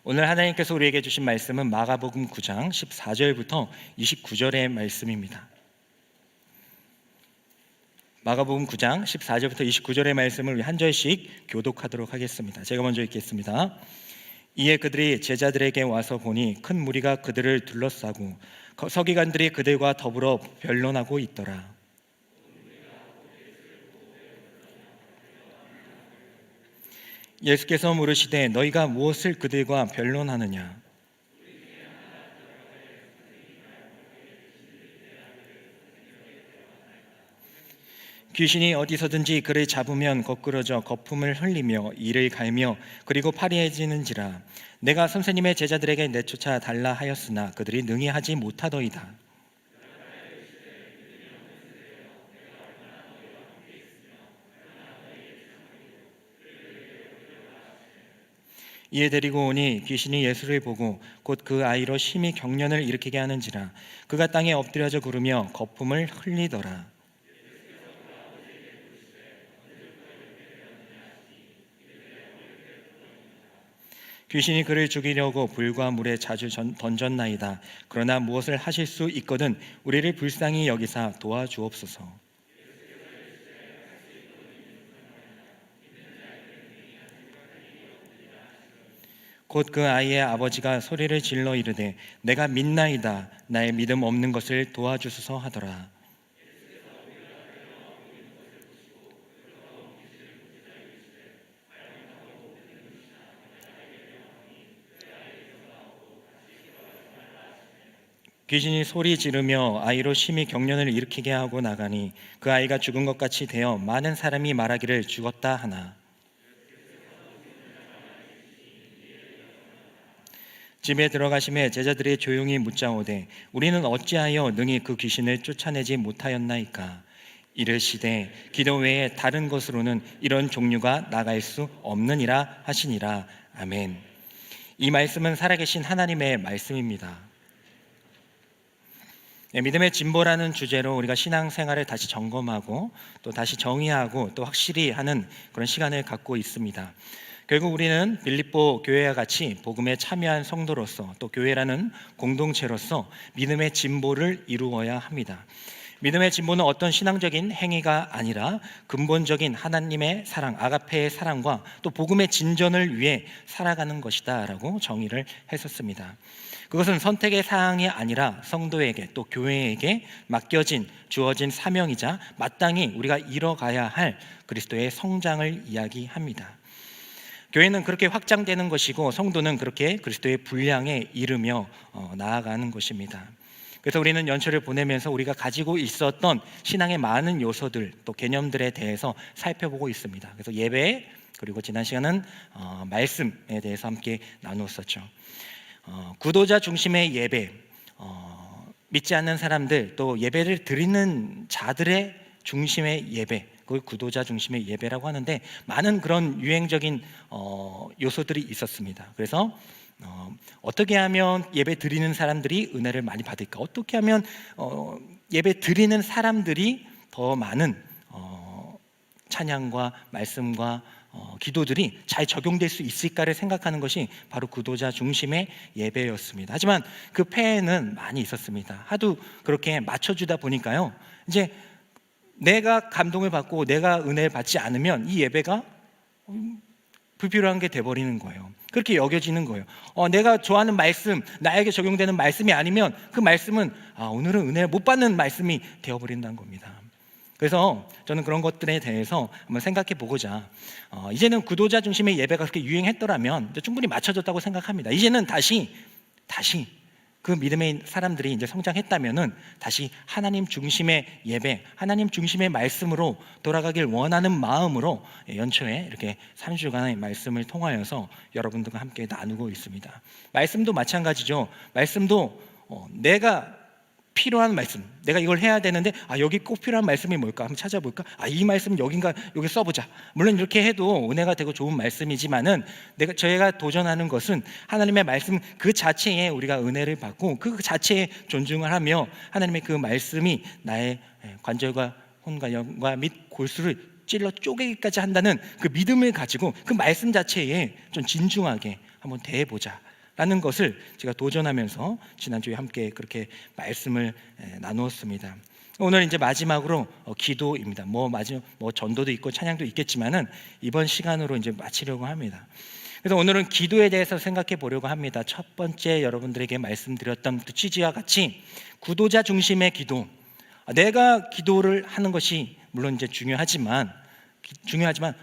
오늘 하나님께서 우리에게 주신 말씀은 마가복음 9장 14절부터 29절의 말씀입니다. 마가복음 9장 14절부터 29절의 말씀을 우리 한 절씩 교독하도록 하겠습니다. 제가 먼저 읽겠습니다. 이에 그들이 제자들에게 와서 보니 큰 무리가 그들을 둘러싸고 서기관들이 그들과 더불어 변론하고 있더라. 예수께서 물으시되 너희가 무엇을 그들과 변론하느냐? 귀신이 어디서든지 그를 잡으면 거꾸러져 거품을 흘리며 이를 갈며 그리고 파리해지는지라. 내가 선생님의 제자들에게 내쫓아 달라 하였으나 그들이 능히 하지 못하더이다. 이에 데리고 오니 귀신이 예수를 보고 곧 그 아이로 심히 경련을 일으키게 하는지라. 그가 땅에 엎드려져 구르며 거품을 흘리더라. 귀신이 그를 죽이려고 불과 물에 자주 던졌나이다. 그러나 무엇을 하실 수 있거든 우리를 불쌍히 여기사 도와주옵소서. 곧 그 아이의 아버지가 소리를 질러 이르되 내가 믿나이다. 나의 믿음 없는 것을 도와주소서 하더라. 귀신이 소리 지르며 아이로 심히 경련을 일으키게 하고 나가니 그 아이가 죽은 것 같이 되어 많은 사람이 말하기를 죽었다 하나. 집에 들어가심에 제자들이 조용히 묻자오되 우리는 어찌하여 능히 그 귀신을 쫓아내지 못하였나이까? 이르시되 기도 외에 다른 것으로는 이런 종류가 나갈 수 없느니라 하시니라. 아멘. 이 말씀은 살아계신 하나님의 말씀입니다. 믿음의 진보라는 주제로 우리가 신앙생활을 다시 점검하고 또 다시 정의하고 또 확실히 하는 그런 시간을 갖고 있습니다. 결국 우리는 빌립보 교회와 같이 복음에 참여한 성도로서 또 교회라는 공동체로서 믿음의 진보를 이루어야 합니다. 믿음의 진보는 어떤 신앙적인 행위가 아니라 근본적인 하나님의 사랑, 아가페의 사랑과 또 복음의 진전을 위해 살아가는 것이다 라고 정의를 했었습니다. 그것은 선택의 사항이 아니라 성도에게 또 교회에게 맡겨진 주어진 사명이자 마땅히 우리가 이뤄가야 할 그리스도의 성장을 이야기합니다. 교회는 그렇게 확장되는 것이고 성도는 그렇게 그리스도의 분량에 이르며 나아가는 것입니다. 그래서 우리는 연초를 보내면서 우리가 가지고 있었던 신앙의 많은 요소들 또 개념들에 대해서 살펴보고 있습니다. 그래서 예배 그리고 지난 시간은 말씀에 대해서 함께 나누었었죠. 구도자 중심의 예배, 믿지 않는 사람들 또 예배를 드리는 자들의 중심의 예배, 그걸 구도자 중심의 예배라고 하는데 많은 그런 유행적인 요소들이 있었습니다. 그래서 어떻게 하면 예배 드리는 사람들이 은혜를 많이 받을까? 어떻게 하면 예배 드리는 사람들이 더 많은 찬양과 말씀과 기도들이 잘 적용될 수 있을까를 생각하는 것이 바로 구도자 중심의 예배였습니다. 하지만 그 폐해는 많이 있었습니다. 하도 그렇게 맞춰주다 보니까요, 이제 내가 감동을 받고 내가 은혜를 받지 않으면 이 예배가 불필요한 게 돼버리는 거예요. 그렇게 여겨지는 거예요. 내가 좋아하는 말씀, 나에게 적용되는 말씀이 아니면 그 말씀은 오늘은 은혜를 못 받는 말씀이 되어버린다는 겁니다. 그래서 저는 그런 것들에 대해서 한번 생각해 보고자 이제는 구도자 중심의 예배가 그렇게 유행했더라면 충분히 맞춰졌다고 생각합니다. 이제는 다시 그 믿음의 사람들이 이제 성장했다면은 다시 하나님 중심의 예배, 하나님 중심의 말씀으로 돌아가길 원하는 마음으로 연초에 이렇게 3주간의 말씀을 통하여서 여러분들과 함께 나누고 있습니다. 말씀도 마찬가지죠. 말씀도 내가 필요한 말씀, 내가 이걸 해야 되는데 여기 꼭 필요한 말씀이 뭘까 한번 찾아볼까? 이 말씀 여긴가 여기 써보자. 물론 이렇게 해도 은혜가 되고 좋은 말씀이지만은 저희가 도전하는 것은 하나님의 말씀 그 자체에 우리가 은혜를 받고 그 자체에 존중을 하며 하나님의 그 말씀이 나의 관절과 혼과 영과 및 골수를 찔러 쪼개기까지 한다는 그 믿음을 가지고 그 말씀 자체에 좀 진중하게 한번 대해보자. 라는 것을 제가 도전하면서 지난주에 함께 그렇게 말씀을 나누었습니다. 오늘 이제 마지막으로 기도입니다. 뭐 전도도 있고 찬양도 있겠지만은 이번 시간으로 이제 마치려고 합니다. 그래서 오늘은 기도에 대해서 생각해 보려고 합니다. 첫 번째 여러분들에게 말씀드렸던 그 취지와 같이 구도자 중심의 기도. 내가 기도를 하는 것이 물론 이제 중요하지만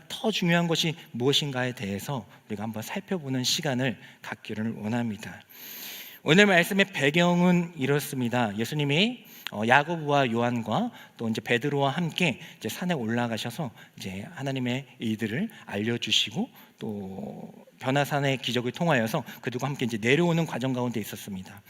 더 중요한 것이 무엇인가에 대해서 우리가 한번 살펴보는 시간을 갖기를 원합니다. 오늘 말씀의 배경은 이렇습니다. 예수님이 야고보와 요한과 또 이제 베드로와 함께 이제 산에 올라가셔서 이제 하나님의 일들을 알려주시고 또 변화산의 기적을 통하여서 그들과 함께 이제 내려오는 과정 가운데 있었습니다.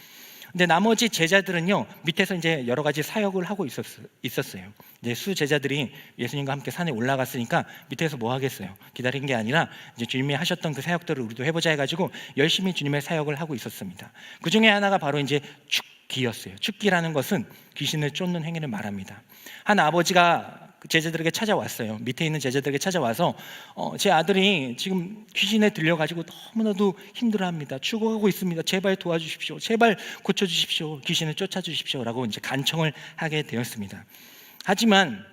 근데 나머지 제자들은요 밑에서 이제 여러 가지 사역을 하고 있었어요. 이제 수 제자들이 예수님과 함께 산에 올라갔으니까 밑에서 뭐 하겠어요? 기다린 게 아니라 이제 주님이 하셨던 그 사역들을 우리도 해보자 해가지고 열심히 주님의 사역을 하고 있었습니다. 그 중에 하나가 바로 이제 축기였어요. 축기라는 것은 귀신을 쫓는 행위를 말합니다. 한 아버지가 제자들에게 찾아왔어요. 밑에 있는 제자들에게 찾아와서 제 아들이 지금 귀신에 들려가지고 너무나도 힘들어합니다. 죽어가고 있습니다. 제발 도와주십시오. 제발 고쳐주십시오. 귀신을 쫓아주십시오. 라고 이제 간청을 하게 되었습니다. 하지만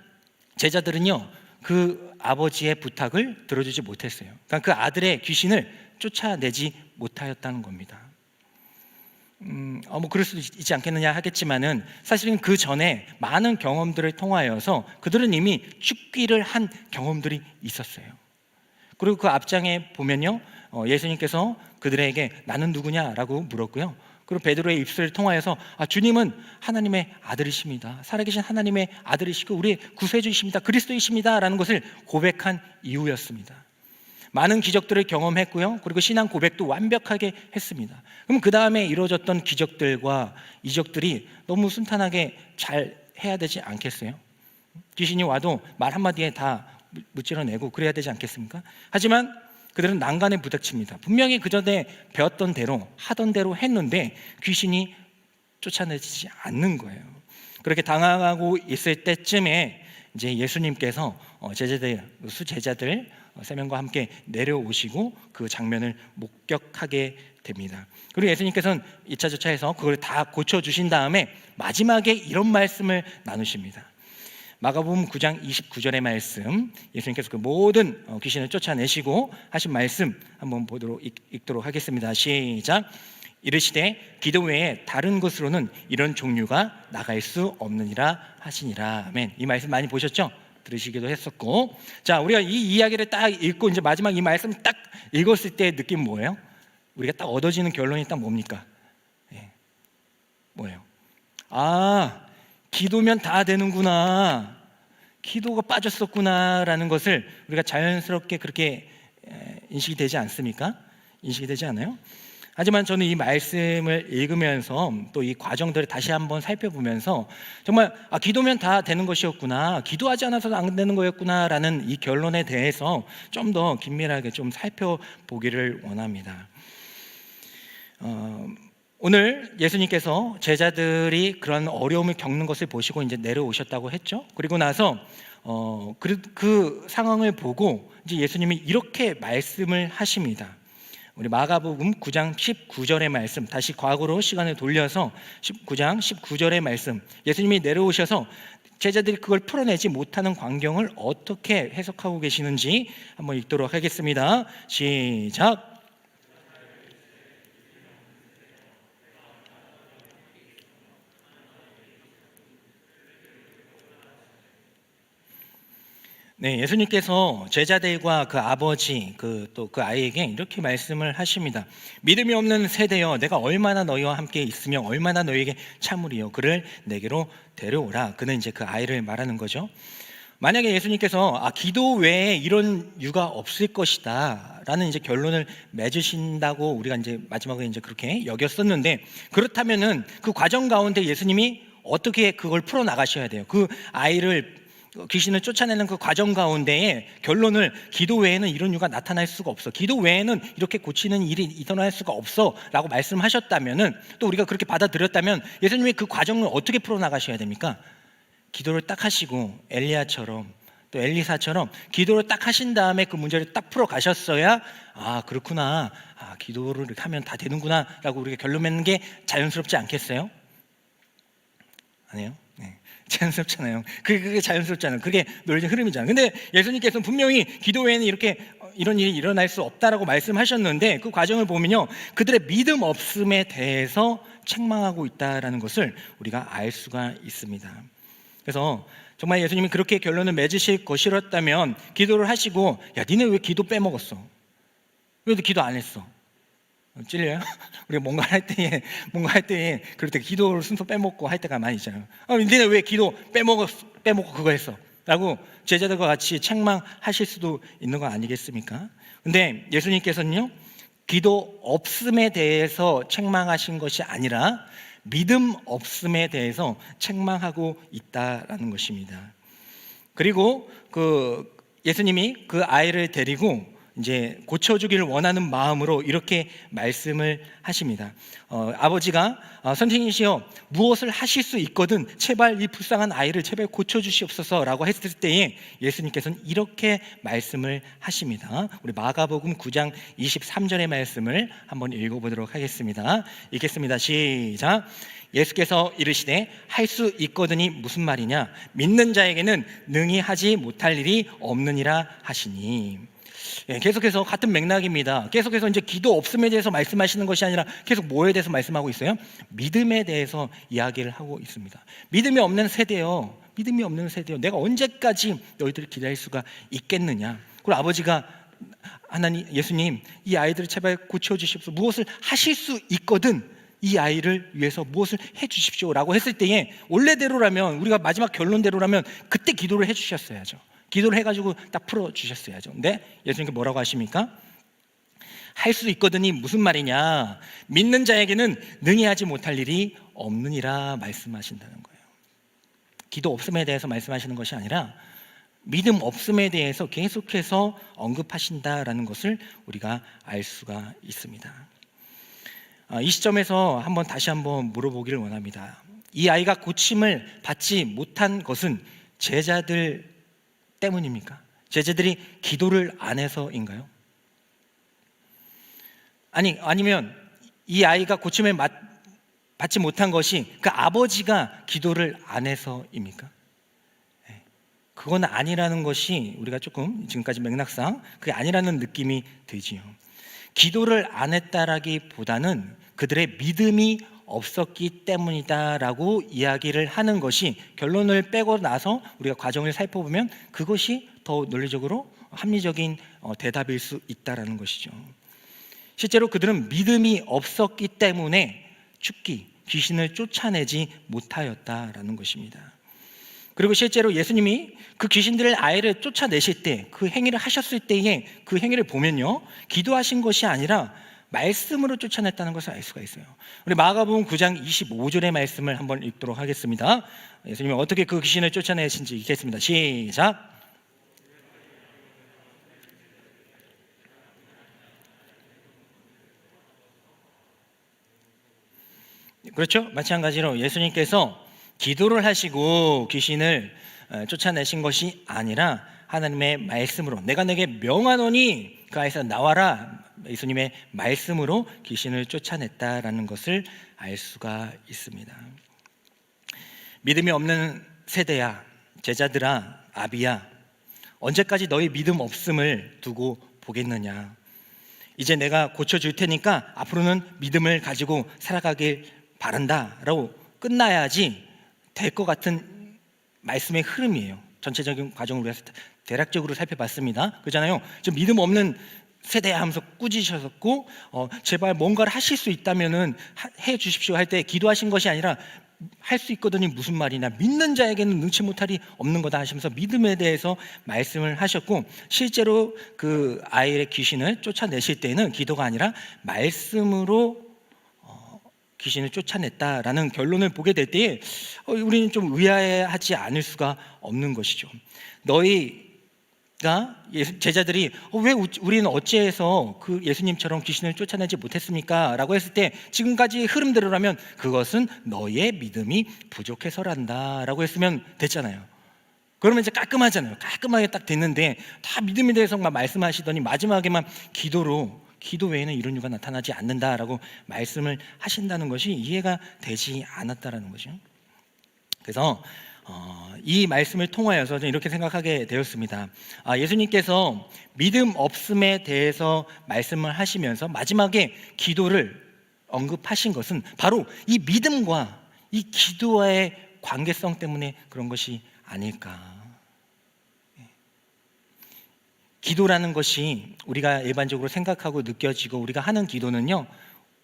제자들은요 그 아버지의 부탁을 들어주지 못했어요. 그러니까 그 아들의 귀신을 쫓아내지 못하였다는 겁니다. 뭐 그럴 수도 있지 않겠느냐 하겠지만은 사실은 그 전에 많은 경험들을 통하여서 그들은 이미 축기를 한 경험들이 있었어요. 그리고 그 앞장에 보면요 예수님께서 그들에게 나는 누구냐라고 물었고요. 그리고 베드로의 입술을 통하여서 주님은 하나님의 아들이십니다. 살아계신 하나님의 아들이시고 우리의 구세주이십니다. 그리스도이십니다. 라는 것을 고백한 이후였습니다. 많은 기적들을 경험했고요. 그리고 신앙 고백도 완벽하게 했습니다. 그럼 그 다음에 이루어졌던 기적들과 이적들이 너무 순탄하게 잘 해야 되지 않겠어요? 귀신이 와도 말 한마디에 다 무찌러내고 그래야 되지 않겠습니까? 하지만 그들은 난간에 부닥칩니다. 분명히 그 전에 배웠던 대로 하던 대로 했는데 귀신이 쫓아내지 않는 거예요. 그렇게 당황하고 있을 때쯤에 이제 예수님께서 수제자들 3명과 함께 내려오시고 그 장면을 목격하게 됩니다. 그리고 예수님께서는 2차 저차해서 그걸 다 고쳐주신 다음에 마지막에 이런 말씀을 나누십니다. 마가복음 9장 29절의 말씀, 예수님께서 그 모든 귀신을 쫓아내시고 하신 말씀 한번 읽도록 하겠습니다. 시작. 이르시되 기도 외에 다른 것으로는 이런 종류가 나갈 수 없느니라 하시니라. 아멘. 이 말씀 많이 보셨죠? 들으시기도 했었고, 자 우리가 이 이야기를 딱 읽고 이제 마지막 이 말씀 딱 읽었을 때의 느낌 뭐예요? 우리가 딱 얻어지는 결론이 딱 뭡니까? 뭐예요? 기도면 다 되는구나, 기도가 빠졌었구나라는 것을 우리가 자연스럽게 그렇게 인식이 되지 않습니까? 인식이 되지 않아요? 하지만 저는 이 말씀을 읽으면서 또 이 과정들을 다시 한번 살펴보면서 정말 기도면 다 되는 것이었구나, 기도하지 않아서도 안 되는 거였구나 라는 이 결론에 대해서 좀 더 긴밀하게 좀 살펴보기를 원합니다. 오늘 예수님께서 제자들이 그런 어려움을 겪는 것을 보시고 이제 내려오셨다고 했죠. 그리고 나서 그 상황을 보고 이제 예수님이 이렇게 말씀을 하십니다. 우리 마가복음 9장 19절의 말씀, 다시 과거로 시간을 돌려서 9장 19절의 말씀, 예수님이 내려오셔서 제자들이 그걸 풀어내지 못하는 광경을 어떻게 해석하고 계시는지 한번 읽도록 하겠습니다. 시작. 네, 예수님께서 제자들과 그 아버지 또 그 아이에게 이렇게 말씀을 하십니다. 믿음이 없는 세대여, 내가 얼마나 너희와 함께 있으며 얼마나 너희에게 참으리요, 그를 내게로 데려오라. 그는 이제 그 아이를 말하는 거죠. 만약에 예수님께서 기도 외에 이런 유가 없을 것이다 라는 이제 결론을 맺으신다고 우리가 이제 마지막에 이제 그렇게 여겼었는데, 그렇다면은 그 과정 가운데 예수님이 어떻게 그걸 풀어 나가셔야 돼요. 그 아이를 귀신을 쫓아내는 그 과정 가운데에 결론을 기도 외에는 이런 이유가 나타날 수가 없어, 기도 외에는 이렇게 고치는 일이 일어날 수가 없어 라고 말씀하셨다면은, 또 우리가 그렇게 받아들였다면 예수님이 그 과정을 어떻게 풀어나가셔야 됩니까? 기도를 딱 하시고 엘리야처럼, 또 엘리사처럼 기도를 딱 하신 다음에 그 문제를 딱 풀어 가셨어야 그렇구나, 기도를 이렇게 하면 다 되는구나 라고 우리가 결론 맺는 게 자연스럽지 않겠어요? 아니에요? 네. 자연스럽잖아요. 그게 자연스럽잖아요. 그게 논리적 흐름이잖아요. 근데 예수님께서는 분명히 기도 외에는 이렇게 이런 일이 일어날 수 없다라고 말씀하셨는데, 그 과정을 보면요, 그들의 믿음 없음에 대해서 책망하고 있다라는 것을 우리가 알 수가 있습니다. 그래서 정말 예수님이 그렇게 결론을 맺으실 것이었다면 기도를 하시고, 야, 니네 왜 기도 빼먹었어? 왜 기도 안 했어? 찔려요? 우리가 뭔가 할 때에 그럴 때 기도를 순서 빼먹고 할 때가 많이 있잖아요. 니네 왜 기도 빼먹고 그거 했어? 라고 제자들과 같이 책망하실 수도 있는 거 아니겠습니까? 근데 예수님께서는요, 기도 없음에 대해서 책망하신 것이 아니라 믿음 없음에 대해서 책망하고 있다라는 것입니다. 그리고 예수님이 그 아이를 데리고 이제 고쳐주기를 원하는 마음으로 이렇게 말씀을 하십니다. 아버지가 선생님이시여, 무엇을 하실 수 있거든 제발 이 불쌍한 아이를 제발 고쳐주시옵소서라고 했을 때에 예수님께서는 이렇게 말씀을 하십니다. 우리 마가복음 9장 23절의 말씀을 한번 읽어보도록 하겠습니다. 읽겠습니다. 시작. 예수께서 이르시되 할 수 있거든이 무슨 말이냐, 믿는 자에게는 능히 하지 못할 일이 없느니라 하시니. 계속해서 같은 맥락입니다. 계속해서 이제 기도 없음에 대해서 말씀하시는 것이 아니라 계속 뭐에 대해서 말씀하고 있어요? 믿음에 대해서 이야기를 하고 있습니다. 믿음이 없는 세대요. 내가 언제까지 너희들을 기다릴 수가 있겠느냐. 그리고 아버지가 하나님, 예수님, 이 아이들을 제발 고쳐주십시오. 무엇을 하실 수 있거든 이 아이를 위해서 무엇을 해주십시오 라고 했을 때에, 원래대로라면, 우리가 마지막 결론대로라면 그때 기도를 해주셨어야죠. 기도를 해가지고 딱 풀어주셨어야죠. 근데 예수님께 뭐라고 하십니까? 할 수 있거든이 무슨 말이냐, 믿는 자에게는 능히 하지 못할 일이 없느니라 말씀하신다는 거예요. 기도 없음에 대해서 말씀하시는 것이 아니라 믿음 없음에 대해서 계속해서 언급하신다라는 것을 우리가 알 수가 있습니다. 이 시점에서 다시 한번 물어보기를 원합니다. 이 아이가 고침을 받지 못한 것은 제자들 때문입니까? 제자들이 기도를 안 해서인가요? 아니면 이 아이가 고침을 받지 못한 것이 그 아버지가 기도를 안 해서입니까? 그건 아니라는 것이 우리가 조금 지금까지 맥락상 그게 아니라는 느낌이 들지요. 기도를 안 했다라기보다는 그들의 믿음이 없었기 때문이다라고 이야기를 하는 것이, 결론을 빼고 나서 우리가 과정을 살펴보면 그것이 더 논리적으로 합리적인 대답일 수 있다라는 것이죠. 실제로 그들은 믿음이 없었기 때문에 귀신을 쫓아내지 못하였다라는 것입니다. 그리고 실제로 예수님이 그 귀신들을 아이를 쫓아내실 때, 그 행위를 하셨을 때에 그 행위를 보면요, 기도하신 것이 아니라 말씀으로 쫓아냈다는 것을 알 수가 있어요. 우리 마가복음 9장 25절의 말씀을 한번 읽도록 하겠습니다. 예수님이 어떻게 그 귀신을 쫓아내신지 읽겠습니다. 시작. 그렇죠? 마찬가지로 예수님께서 기도를 하시고 귀신을 쫓아내신 것이 아니라 하나님의 말씀으로, 내가 내게 명하노니 그 아이에서 나와라, 예수님의 말씀으로 귀신을 쫓아냈다라는 것을 알 수가 있습니다. 믿음이 없는 세대야, 제자들아, 아비야, 언제까지 너희 믿음 없음을 두고 보겠느냐. 이제 내가 고쳐줄 테니까 앞으로는 믿음을 가지고 살아가길 바란다 라고 끝나야지 될 것 같은 말씀의 흐름이에요. 전체적인 과정을 우리가 대략적으로 살펴봤습니다. 그렇잖아요. 좀 믿음 없는 세대야 하면서 꾸짖으셨고, 제발 뭔가를 하실 수 있다면은 해 주십시오 할 때 기도하신 것이 아니라 할 수 있거든요 무슨 말이냐, 믿는 자에게는 능치 못할 이 없는 거다 하시면서 믿음에 대해서 말씀을 하셨고, 실제로 그 아이의 귀신을 쫓아내실 때는 기도가 아니라 말씀으로 귀신을 쫓아냈다라는 결론을 보게 될 때에 우리는 좀 의아해하지 않을 수가 없는 것이죠. 제자들이 왜 우리는 어찌해서 그 예수님처럼 귀신을 쫓아내지 못했습니까? 라고 했을 때, 지금까지 흐름대로라면 그것은 너의 믿음이 부족해서란다 라고 했으면 됐잖아요. 그러면 이제 깔끔하잖아요. 깔끔하게 딱 됐는데 다 믿음에 대해서만 말씀하시더니 마지막에만 기도 외에는 이런 이유가 나타나지 않는다라고 말씀을 하신다는 것이 이해가 되지 않았다라는 거죠. 그래서 이 말씀을 통하여서 저는 이렇게 생각하게 되었습니다. 예수님께서 믿음 없음에 대해서 말씀을 하시면서 마지막에 기도를 언급하신 것은 바로 이 믿음과 이 기도와의 관계성 때문에 그런 것이 아닐까. 기도라는 것이 우리가 일반적으로 생각하고 느껴지고 우리가 하는 기도는요,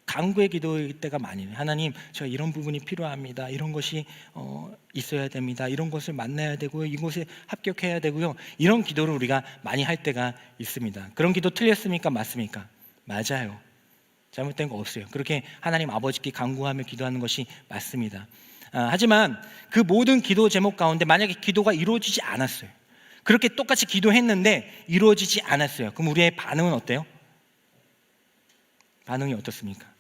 간구의 기도일 때가 많이 해요. 하나님, 저 이런 부분이 필요합니다. 이런 것이 있어야 됩니다. 이런 것을 만나야 되고요. 이곳에 합격해야 되고요. 이런 기도를 우리가 많이 할 때가 있습니다. 그런 기도 틀렸습니까? 맞습니까? 맞아요. 잘못된 거 없어요. 그렇게 하나님 아버지께 간구하며 기도하는 것이 맞습니다. 하지만 그 모든 기도 제목 가운데 만약에 기도가 이루어지지 않았어요. 그렇게 똑같이 기도했는데 이루어지지 않았어요. 그럼 우리의 반응은 어때요? 반응이 어떻습니까?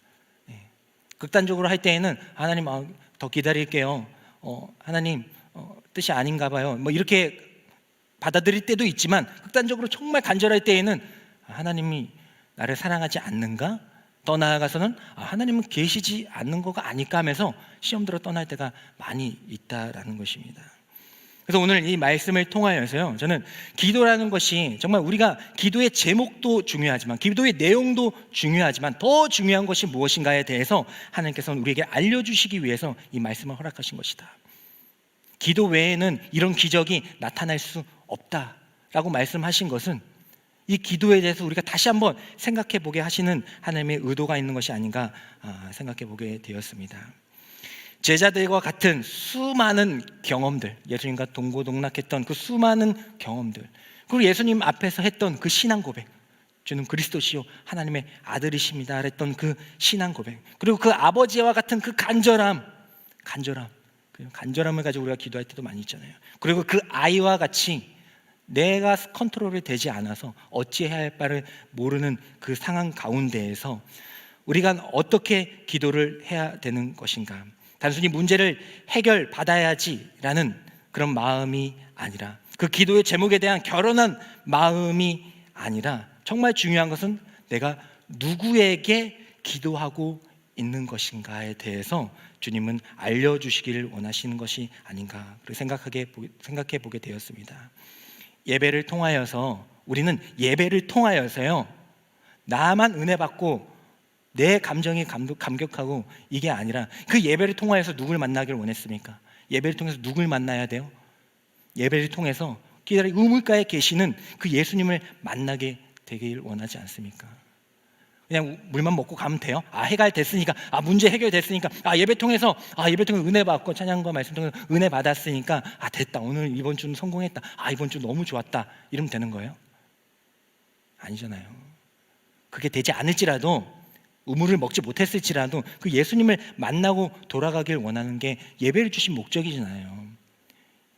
극단적으로 할 때에는 하나님 더 기다릴게요. 하나님 뜻이 아닌가 봐요. 뭐 이렇게 받아들일 때도 있지만 극단적으로 정말 간절할 때에는 하나님이 나를 사랑하지 않는가? 더 나아가서는 하나님은 계시지 않는 거가 아닐까 하면서 시험 들어 떠날 때가 많이 있다라는 것입니다. 그래서 오늘 이 말씀을 통하여서요, 저는 기도라는 것이 정말 우리가 기도의 제목도 중요하지만 기도의 내용도 중요하지만 더 중요한 것이 무엇인가에 대해서 하나님께서는 우리에게 알려주시기 위해서 이 말씀을 허락하신 것이다. 기도 외에는 이런 기적이 나타날 수 없다라고 말씀하신 것은 이 기도에 대해서 우리가 다시 한번 생각해 보게 하시는 하나님의 의도가 있는 것이 아닌가 생각해 보게 되었습니다. 제자들과 같은 수많은 경험들, 예수님과 동고동락했던 그 수많은 경험들, 그리고 예수님 앞에서 했던 그 신앙 고백, 주는 그리스도시요 하나님의 아들이십니다 했던 그 신앙 고백, 그리고 그 아버지와 같은 그 간절함을 가지고 우리가 기도할 때도 많이 있잖아요. 그리고 그 아이와 같이 내가 컨트롤이 되지 않아서 어찌해야 할 바를 모르는 그 상황 가운데에서 우리가 어떻게 기도를 해야 되는 것인가. 단순히 문제를 해결받아야지라는 그런 마음이 아니라, 그 기도의 제목에 대한 결연한 마음이 아니라, 정말 중요한 것은 내가 누구에게 기도하고 있는 것인가에 대해서 주님은 알려주시기를 원하시는 것이 아닌가 생각해 보게 되었습니다. 예배를 통하여서 우리는 예배를 통하여서요, 나만 은혜 받고 내 감정이 감격하고 이게 아니라 그 예배를 통하여서 누굴 만나기를 원했습니까? 예배를 통해서 누굴 만나야 돼요? 예배를 통해서 기다리 우물가에 계시는 그 예수님을 만나게 되길 원하지 않습니까? 그냥 물만 먹고 가면 돼요? 해결됐으니까, 문제 해결됐으니까, 예배 통해서 은혜 받고 찬양과 말씀 통해서 은혜 받았으니까 됐다, 오늘 이번 주는 성공했다, 이번 주 너무 좋았다, 이러면 되는 거예요? 아니잖아요. 그게 되지 않을지라도, 우물을 먹지 못했을지라도 그 예수님을 만나고 돌아가길 원하는 게 예배를 주신 목적이잖아요.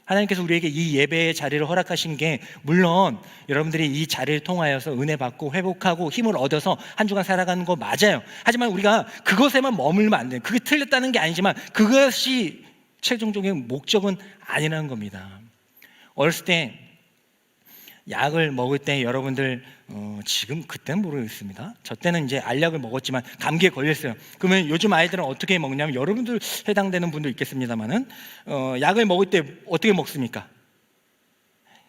하나님께서 우리에게 이 예배의 자리를 허락하신 게, 물론 여러분들이 이 자리를 통하여서 은혜 받고 회복하고 힘을 얻어서 한 주간 살아가는 거 맞아요. 하지만 우리가 그것에만 머물면 안 돼요. 그게 틀렸다는 게 아니지만 그것이 최종적인 목적은 아니라는 겁니다. 어렸을 때 약을 먹을 때 여러분들 지금 그때는 모르겠습니다. 저 때는 이제 알약을 먹었지만 감기에 걸렸어요. 그러면 요즘 아이들은 어떻게 먹냐면, 여러분들 해당되는 분도 있겠습니다만은 약을 먹을 때 어떻게 먹습니까?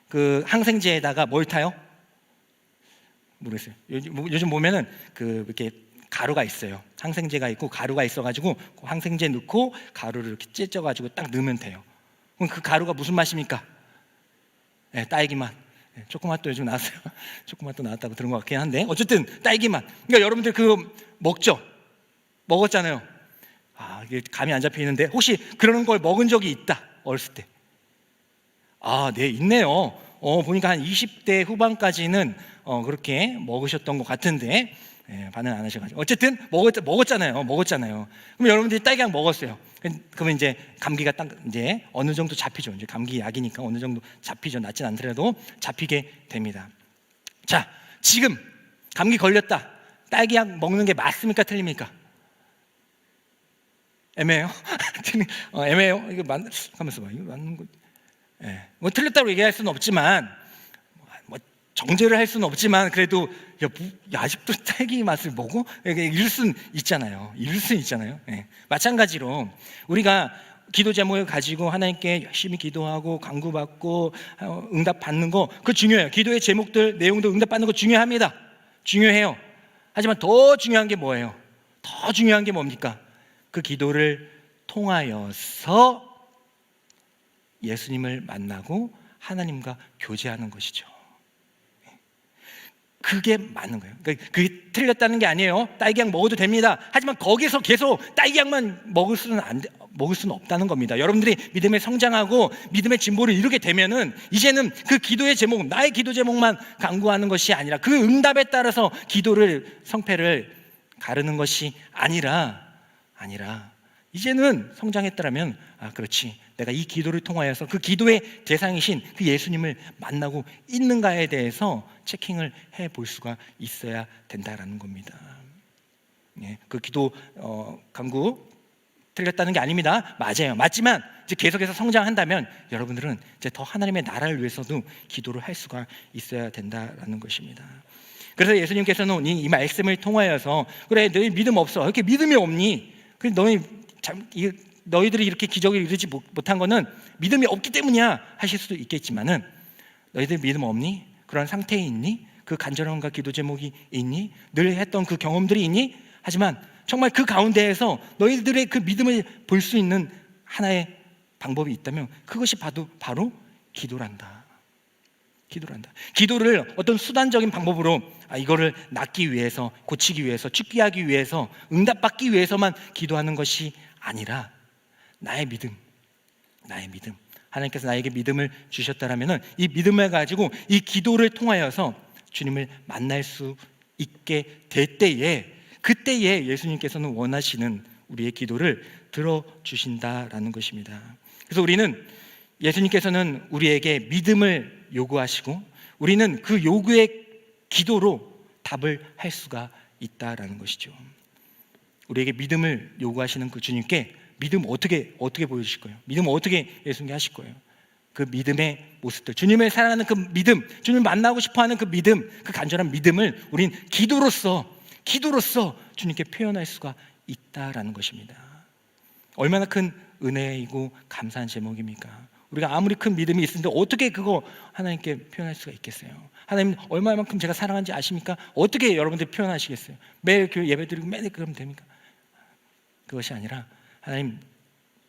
그 항생제에다가 뭘 타요? 모르겠어요. 요즘 보면은 이렇게 가루가 있어요. 항생제가 있고 가루가 있어가지고 그 항생제 넣고 가루를 이렇게 찢어가지고 딱 넣으면 돼요. 그럼 그 가루가 무슨 맛입니까? 딸기 맛. 초코맛도 요즘 나왔어요. 초코맛도 나왔다고 들은 것 같긴 한데, 어쨌든 딸기맛. 그러니까 여러분들 그거 먹었잖아요. 이게 감이 안 잡히는데, 혹시 그런 걸 먹은 적이 있다, 어렸을 때? 네, 있네요. 보니까 한 20대 후반까지는 그렇게 먹으셨던 것 같은데, 반응 안 하셔가지고, 어쨌든 먹었잖아요. 그럼 여러분들이 딸기약 먹었어요. 그러면 이제 감기가 딱 이제 어느 정도 잡히죠. 이제 감기 약이니까 어느 정도 잡히죠. 낫진 않더라도 잡히게 됩니다. 자, 지금 감기 걸렸다. 딸기약 먹는 게 맞습니까? 틀립니까? 애매해요. 애매해요. 이거 가만있어 봐. 이거 맞는 거. 뭐 틀렸다고 얘기할 수는 없지만, 뭐 정죄를 할 수는 없지만, 그래도 야, 아직도 딸기 맛을 먹어? 이럴 수는 있잖아요. 마찬가지로 우리가 기도 제목을 가지고 하나님께 열심히 기도하고 간구받고 응답 받는 거, 그거 중요해요. 기도의 제목들, 내용들 응답 받는 거 중요해요. 하지만 더 중요한 게 뭐예요? 더 중요한 게 뭡니까? 그 기도를 통하여서 예수님을 만나고 하나님과 교제하는 것이죠. 그게 맞는 거예요. 그게 틀렸다는 게 아니에요. 딸기향 먹어도 됩니다. 하지만 거기서 계속 딸기향만 먹을 수는 없다는 겁니다. 여러분들이 믿음에 성장하고 믿음의 진보를 이루게 되면은 이제는 그 기도의 제목, 나의 기도 제목만 간구하는 것이 아니라 그 응답에 따라서 기도를 성패를 가르는 것이 아니라 이제는 성장했더라면, 그렇지, 내가 이 기도를 통하여서 그 기도의 대상이신 그 예수님을 만나고 있는가에 대해서 체킹을 해볼 수가 있어야 된다라는 겁니다. 그 기도 간구 틀렸다는 게 아닙니다. 맞지만 이제 계속해서 성장한다면 여러분들은 이제 더 하나님의 나라를 위해서도 기도를 할 수가 있어야 된다라는 것입니다. 그래서 예수님께서는 이 말씀을 통하여서, 그래, 너희 믿음 없어, 이렇게 믿음이 없니? 너희들이 이렇게 기적을 이루지 못한 거는 믿음이 없기 때문이야 하실 수도 있겠지만은, 너희들 믿음 없니? 그런 상태에 있니? 그 간절함과 기도 제목이 있니? 늘 했던 그 경험들이 있니? 하지만 정말 그 가운데에서 너희들의 그 믿음을 볼 수 있는 하나의 방법이 있다면 그것이 바로 기도란다. 기도를 어떤 수단적인 방법으로 이거를 낫기 위해서, 고치기 위해서, 축기하기 위해서, 응답받기 위해서만 기도하는 것이 아니라 나의 믿음, 하나님께서 나에게 믿음을 주셨다라면 이 믿음을 가지고 이 기도를 통하여서 주님을 만날 수 있게 될 때에, 그때에 예수님께서는 원하시는 우리의 기도를 들어주신다라는 것입니다. 그래서 우리는, 예수님께서는 우리에게 믿음을 요구하시고 우리는 그 요구의 기도로 답을 할 수가 있다라는 것이죠. 우리에게 믿음을 요구하시는 그 주님께 믿음 어떻게 보여주실 거예요? 믿음 어떻게 예수님께 하실 거예요? 그 믿음의 모습들, 주님을 사랑하는 그 믿음, 주님을 만나고 싶어하는 그 믿음, 그 간절한 믿음을 우린 기도로서 주님께 표현할 수가 있다라는 것입니다. 얼마나 큰 은혜이고 감사한 제목입니까? 우리가 아무리 큰 믿음이 있는데 어떻게 그거 하나님께 표현할 수가 있겠어요? 하나님 얼마만큼 제가 사랑하는지 아십니까? 어떻게 여러분들이 표현하시겠어요? 매일 교회 예배 드리고 매일 그러면 됩니까? 그것이 아니라, 하나님,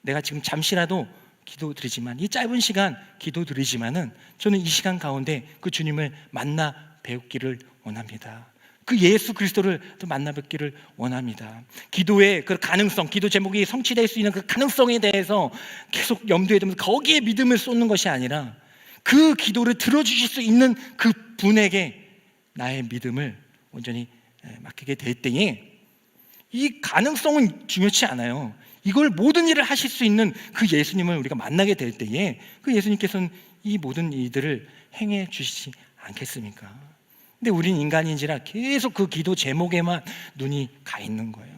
내가 지금 잠시라도 기도드리지만, 이 짧은 시간 기도드리지만은 저는 이 시간 가운데 그 주님을 만나 뵙기를 원합니다. 그 예수 그리스도를 또 만나 뵙기를 원합니다. 기도의 그 가능성, 기도 제목이 성취될 수 있는 그 가능성에 대해서 계속 염두에 두면서 거기에 믿음을 쏟는 것이 아니라 그 기도를 들어주실 수 있는 그 분에게 나의 믿음을 온전히 맡기게 될 때에 이 가능성은 중요치 않아요. 이걸 모든 일을 하실 수 있는 그 예수님을 우리가 만나게 될 때에 그 예수님께서는 이 모든 일들을 행해 주시지 않겠습니까? 근데 우린 인간인지라 계속 그 기도 제목에만 눈이 가 있는 거예요.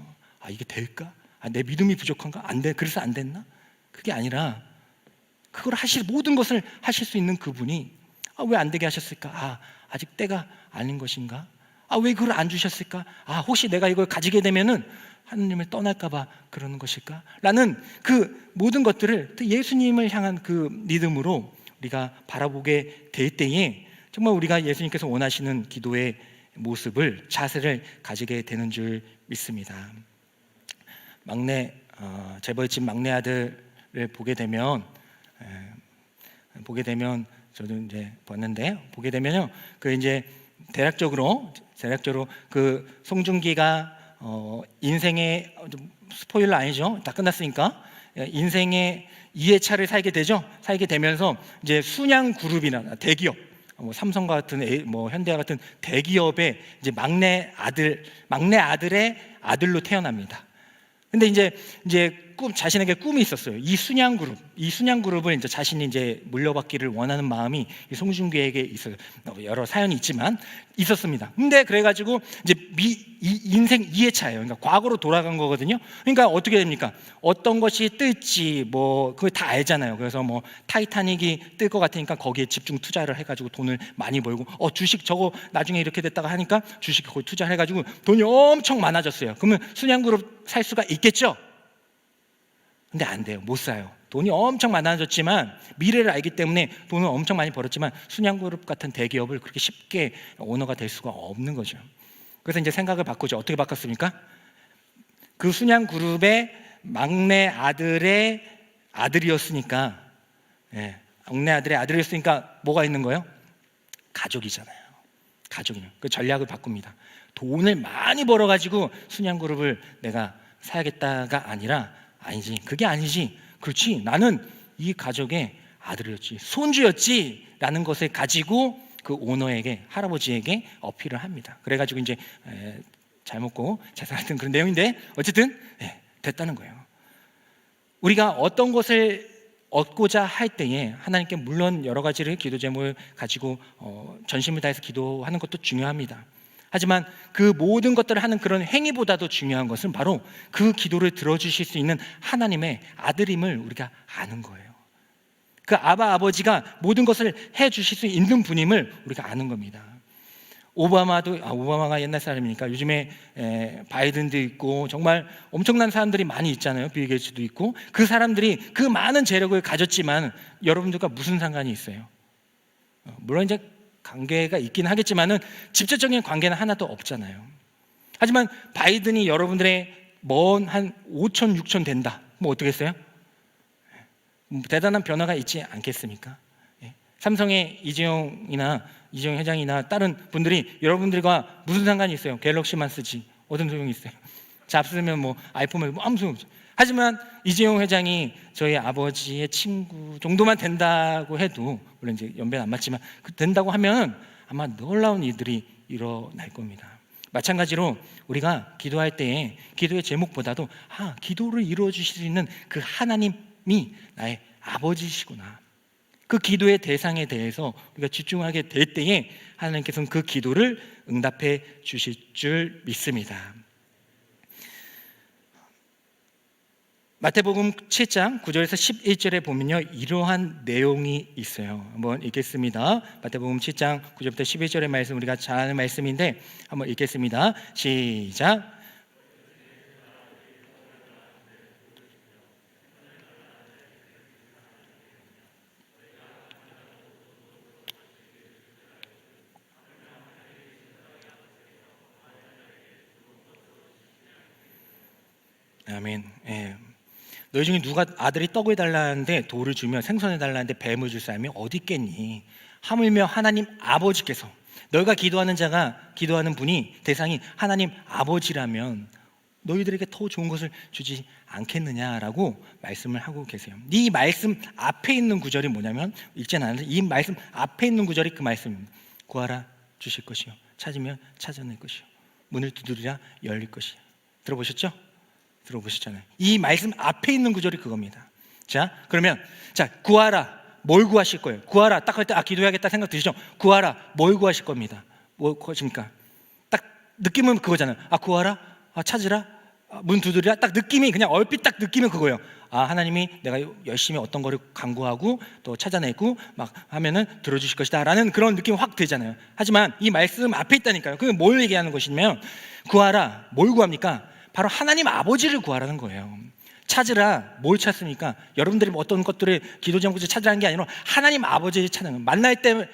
이게 될까? 내 믿음이 부족한가? 안 돼. 그래서 안 됐나? 그게 아니라 그걸 모든 것을 하실 수 있는 그분이 왜 안 되게 하셨을까? 아직 때가 아닌 것인가? 왜 그걸 안 주셨을까? 혹시 내가 이걸 가지게 되면은 하나님을 떠날까 봐 그러는 것일까? 라는 그 모든 것들을 예수님을 향한 그 믿음으로 우리가 바라보게 될 때에 정말 우리가 예수님께서 원하시는 기도의 모습을, 자세를 가지게 되는 줄 믿습니다. 재벌집 막내 아들을 보게 되면 저도 이제 봤는데, 보게 되면요, 그 이제 대략적으로 그 송중기가 인생의, 스포일러 아니죠? 다 끝났으니까 인생의 2회차를 살게 되면서 이제 순양 그룹이나 대기업, 삼성과 같은 현대와 같은 대기업의 이제 막내 아들의 아들로 태어납니다. 근데 이제 자신에게 꿈이 있었어요. 이 순양 그룹을 이제 자신이 이제 물려받기를 원하는 마음이 이 송중기에게 있어요. 여러 사연이 있지만 있었습니다. 근데 그래가지고 이제 인생 2회차예요. 그러니까 과거로 돌아간 거거든요. 그러니까 어떻게 됩니까? 어떤 것이 뜰지 뭐 그걸 다 알잖아요. 그래서 뭐 타이타닉이 뜰 것 같으니까 거기에 집중 투자를 해가지고 돈을 많이 벌고 주식 저거 나중에 이렇게 됐다가 하니까 주식 거기 투자해가지고 돈이 엄청 많아졌어요. 그러면 순양 그룹 살 수가 있겠죠? 근데 안 돼요. 못 사요. 돈이 엄청 많아졌지만 미래를 알기 때문에 돈을 엄청 많이 벌었지만 순양그룹 같은 대기업을 그렇게 쉽게 오너가 될 수가 없는 거죠. 그래서 이제 생각을 바꾸죠. 어떻게 바꿨습니까? 그 순양그룹의 막내 아들의 아들이었으니까, 막내 아들의 아들이었으니까 뭐가 있는 거예요? 가족이잖아요. 가족이요. 그 전략을 바꿉니다. 돈을 많이 벌어가지고 순양그룹을 내가 사야겠다가 아니라 아니지, 그게 아니지, 그렇지, 나는 이 가족의 아들이었지, 손주였지 라는 것을 가지고 그 오너에게, 할아버지에게 어필을 합니다. 그래가지고 이제 잘 먹고 잘 살았던 그런 내용인데 어쨌든 됐다는 거예요. 우리가 어떤 것을 얻고자 할 때에 하나님께 물론 여러 가지를 기도 제목을 가지고 전심을 다해서 기도하는 것도 중요합니다. 하지만 그 모든 것들을 하는 그런 행위보다도 중요한 것은 바로 그 기도를 들어주실 수 있는 하나님의 아들임을 우리가 아는 거예요. 그 아버지가 모든 것을 해주실 수 있는 분임을 우리가 아는 겁니다. 오바마가 옛날 사람이니까 요즘에 바이든도 있고 정말 엄청난 사람들이 많이 있잖아요. 빌 게이츠도 있고 그 사람들이 그 많은 재력을 가졌지만 여러분들과 무슨 상관이 있어요? 물론 이제 관계가 있긴 하겠지만은 직접적인 관계는 하나도 없잖아요. 하지만 바이든이 여러분들의 먼 한 5천, 6천 된다. 뭐 어떻겠어요? 대단한 변화가 있지 않겠습니까? 삼성의 이재용 회장이나 다른 분들이 여러분들과 무슨 상관이 있어요? 갤럭시만 쓰지 어떤 소용이 있어요? 잡쓰면 뭐 아이폰을 뭐 아무 소용 없죠. 하지만 이재용 회장이 저희 아버지의 친구 정도만 된다고 해도, 물론 이제 연배는 안 맞지만 된다고 하면 아마 놀라운 일들이 일어날 겁니다. 마찬가지로 우리가 기도할 때에 기도의 제목보다도 기도를 이루어 주실 수 있는 그 하나님이 나의 아버지시구나, 그 기도의 대상에 대해서 우리가 집중하게 될 때에 하나님께서는 그 기도를 응답해 주실 줄 믿습니다. 마태복음 7장 9절에서 11절에 보면요, 이러한 내용이 있어요. 한번 읽겠습니다. 마태복음 7장 9절부터 11절의 말씀, 우리가 잘 아는 말씀인데 한번 읽겠습니다. 시작. 아멘. 너희 중에 누가 아들이 떡을 달라는데 돌을 주며 생선을 달라는데 뱀을 줄 사람이 어디 있겠니? 하물며 하나님 아버지께서, 너희가 기도하는 자가, 기도하는 분이, 대상이 하나님 아버지라면 너희들에게 더 좋은 것을 주지 않겠느냐라고 말씀을 하고 계세요. 이 말씀 앞에 있는 구절이 뭐냐면, 읽지 않았는데 이 말씀 앞에 있는 구절이 그 말씀입니다. 구하라 주실 것이요, 찾으면 찾아낼 것이요, 문을 두드리라 열릴 것이요. 들어보셨죠? 들어보셨잖아요. 이 말씀 앞에 있는 구절이 그겁니다. 자, 그러면 구하라, 뭘 구하실 거예요? 구하라 딱 할 때 기도해야겠다 생각 드시죠? 구하라, 뭘 구하실 겁니다. 뭐 구하십니까? 딱 느낌은 그거잖아요. 구하라, 찾으라, 문 두드리라. 딱 느낌이, 그냥 얼핏 딱 느낌은 그거예요. 하나님이 내가 열심히 어떤 거를 간구하고 또 찾아내고 막 하면은 들어주실 것이다 라는 그런 느낌이 확 들잖아요. 하지만 이 말씀 앞에 있다니까요. 그게 뭘 얘기하는 것이냐면, 구하라, 뭘 구합니까? 바로 하나님 아버지를 구하라는 거예요. 찾으라, 뭘 찾습니까? 여러분들이 어떤 것들을 기도 제목을 찾으라는 게 아니라 하나님 아버지를 찾는 거예요. 만날 때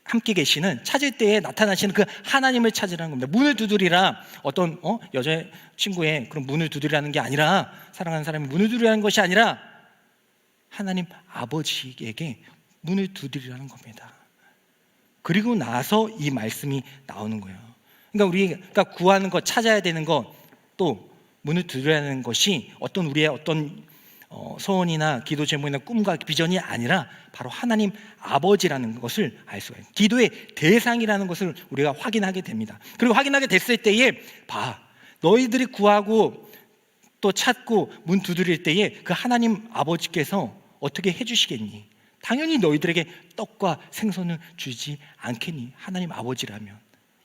함께 계시는, 찾을 때에 나타나시는 그 하나님을 찾으라는 겁니다. 문을 두드리라, 어떤 여자친구의 그런 문을 두드리라는 게 아니라, 사랑하는 사람이 문을 두드리라는 것이 아니라 하나님 아버지에게 문을 두드리라는 겁니다. 그리고 나서 이 말씀이 나오는 거예요. 그러니까 우리가 구하는 것, 찾아야 되는 것, 또 문을 두드리라는 것이 어떤 우리의 어떤 소원이나 기도 제목이나 꿈과 비전이 아니라 바로 하나님 아버지라는 것을 알 수가 있어요. 기도의 대상이라는 것을 우리가 확인하게 됩니다. 그리고 확인하게 됐을 때에 너희들이 구하고 또 찾고 문 두드릴 때에 그 하나님 아버지께서 어떻게 해주시겠니? 당연히 너희들에게 떡과 생선을 주지 않겠니? 하나님 아버지라면.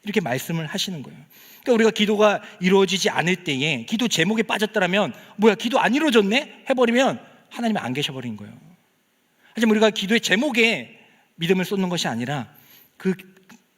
이렇게 말씀을 하시는 거예요. 그러니까 우리가 기도가 이루어지지 않을 때에 기도 제목에 빠졌더라면 뭐야, 기도 안 이루어졌네? 해버리면 하나님이 안 계셔버린 거예요. 하지만 우리가 기도의 제목에 믿음을 쏟는 것이 아니라 그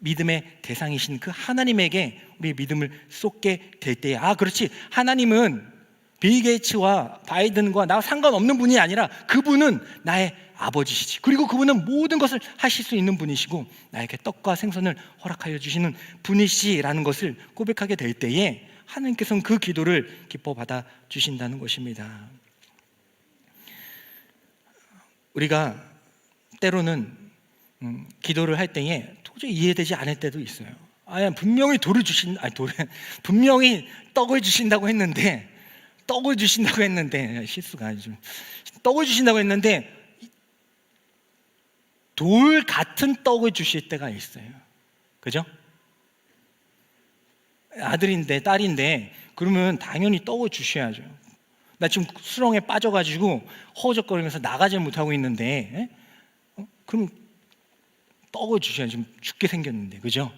믿음의 대상이신 그 하나님에게 우리의 믿음을 쏟게 될 때에, 그렇지, 하나님은 빌 게이츠와 바이든과 나와 상관없는 분이 아니라 그분은 나의 아버지시지, 그리고 그분은 모든 것을 하실 수 있는 분이시고 나에게 떡과 생선을 허락하여 주시는 분이시라는 것을 고백하게 될 때에 하나님께서는 그 기도를 기뻐 받아 주신다는 것입니다. 우리가 때로는 기도를 할 때에 도저히 이해되지 않을 때도 있어요. 분명히 분명히 떡을 주신다고 했는데 실수가 좀, 떡을 주신다고 했는데 돌 같은 떡을 주실 때가 있어요. 그죠? 아들인데 딸인데 그러면 당연히 떡을 주셔야죠. 나 지금 수렁에 빠져가지고 허우적거리면서 나가지 못하고 있는데, 그럼 떡을 주셔야죠. 지금 죽게 생겼는데, 그죠?